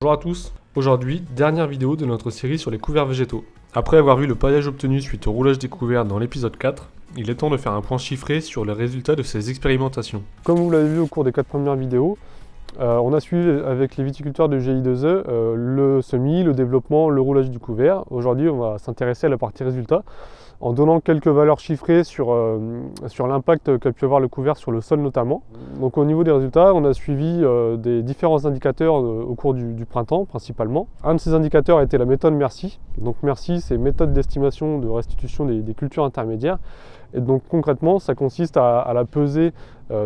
Bonjour à tous. Aujourd'hui, dernière vidéo de notre série sur les couverts végétaux. Après avoir vu le paillage obtenu suite au roulage des couverts dans l'épisode 4, il est temps de faire un point chiffré sur les résultats de ces expérimentations. Comme vous l'avez vu au cours des 4 premières vidéos, on a suivi avec les viticulteurs de GI2E le semis, le développement, le roulage du couvert. Aujourd'hui, on va s'intéresser à la partie résultats en donnant quelques valeurs chiffrées sur l'impact qu'a pu avoir le couvert sur le sol notamment. Donc au niveau des résultats, on a suivi des différents indicateurs au cours du printemps principalement. Un de ces indicateurs était la méthode MERCI. Donc MERCI, c'est méthode d'estimation de restitution des cultures intermédiaires. Et donc concrètement, ça consiste à la pesée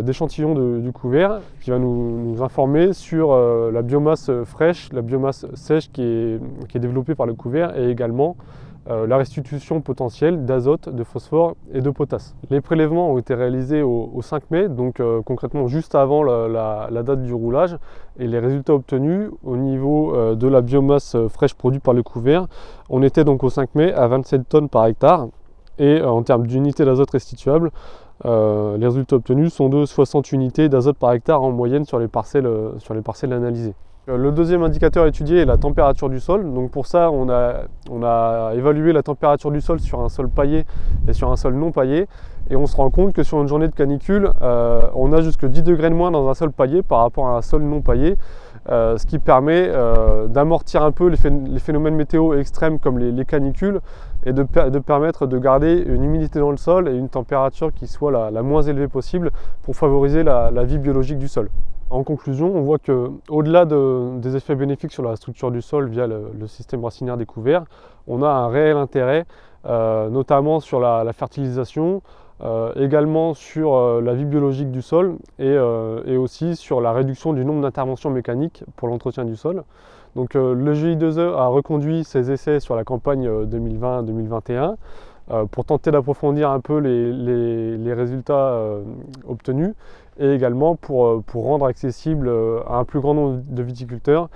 d'échantillons du couvert qui va nous informer sur la biomasse fraîche, la biomasse sèche qui est développée par le couvert et également la restitution potentielle d'azote, de phosphore et de potasse. Les prélèvements ont été réalisés au 5 mai, donc concrètement juste avant la date du roulage, et les résultats obtenus au niveau de la biomasse fraîche produite par le couvert, on était donc au 5 mai à 27 tonnes par hectare, et en termes d'unités d'azote restituable, les résultats obtenus sont de 60 unités d'azote par hectare en moyenne sur les parcelles analysées. Le deuxième indicateur étudié est la température du sol. Donc pour ça, on a évalué la température du sol sur un sol paillé et sur un sol non paillé. Et on se rend compte que sur une journée de canicule, on a jusque 10 degrés de moins dans un sol paillé par rapport à un sol non paillé. Ce qui permet d'amortir un peu les phénomènes météo extrêmes comme les canicules et de permettre de garder une humidité dans le sol et une température qui soit la moins élevée possible pour favoriser la vie biologique du sol. En conclusion, on voit qu'au-delà des effets bénéfiques sur la structure du sol via le système racinaire des couverts, on a un réel intérêt, notamment sur la fertilisation, également sur la vie biologique du sol et aussi sur la réduction du nombre d'interventions mécaniques pour l'entretien du sol. Donc le GI2E a reconduit ses essais sur la campagne 2020-2021 pour tenter d'approfondir un peu les résultats obtenus et également pour rendre accessible à un plus grand nombre de viticulteurs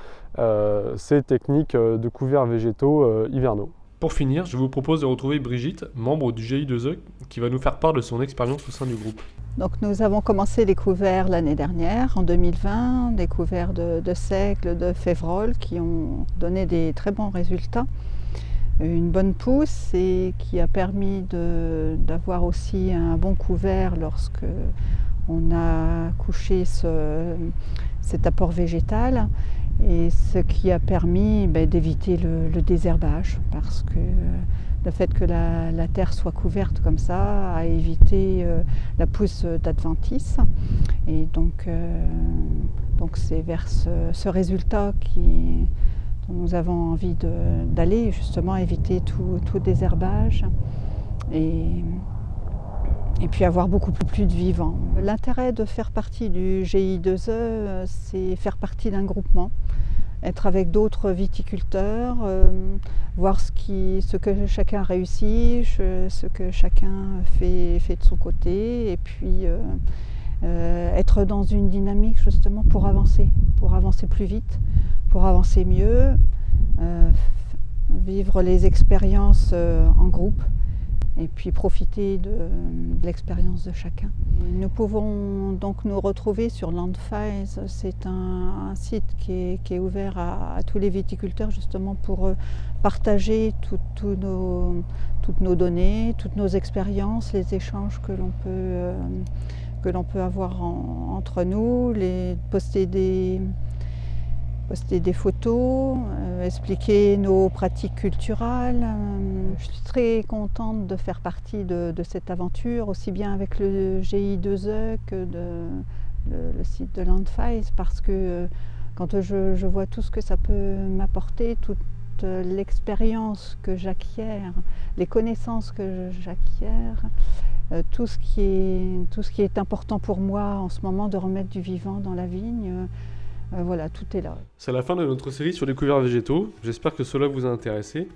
ces techniques de couverts végétaux hivernaux. Pour finir, je vous propose de retrouver Brigitte, membre du GI2E, qui va nous faire part de son expérience au sein du groupe. Donc nous avons commencé les couverts l'année dernière, en 2020, des couverts de Seigle, de Févrole, qui ont donné des très bons résultats. Une bonne pousse et qui a permis d'avoir aussi un bon couvert lorsque on a couché cet apport végétal, et ce qui a permis d'éviter le désherbage, parce que le fait que la terre soit couverte comme ça a évité la pousse d'adventice. Et donc c'est vers ce résultat dont nous avons envie d'aller, justement éviter tout désherbage et puis avoir beaucoup plus de vivants. L'intérêt de faire partie du GI2E, c'est faire partie d'un groupement, être avec d'autres viticulteurs, voir ce que chacun réussit, ce que chacun fait de son côté, et puis être dans une dynamique justement pour avancer plus vite, pour avancer mieux, vivre les expériences en groupe et puis profiter de l'expérience de chacun. Nous pouvons donc nous retrouver sur Landfiles. C'est un site qui est ouvert à tous les viticulteurs justement pour partager toutes nos données, toutes nos expériences, les échanges que l'on peut avoir entre nous, poster des photos, expliquer nos pratiques culturelles. Je suis très contente de faire partie de cette aventure, aussi bien avec le GI2E que le site de Landfiles, parce que quand je vois tout ce que ça peut m'apporter, toute l'expérience que j'acquiers, les connaissances que j'acquiers, tout ce qui est important pour moi en ce moment de remettre du vivant dans la vigne, voilà, tout est là. C'est la fin de notre série sur les couverts végétaux. J'espère que cela vous a intéressé.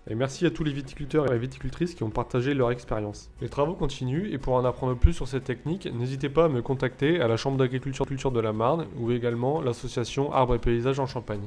Et merci à tous les viticulteurs et les viticultrices qui ont partagé leur expérience. Les travaux continuent et pour en apprendre plus sur cette technique, n'hésitez pas à me contacter à la Chambre d'agriculture de la Marne ou également l'association Arbres et Paysages en Champagne.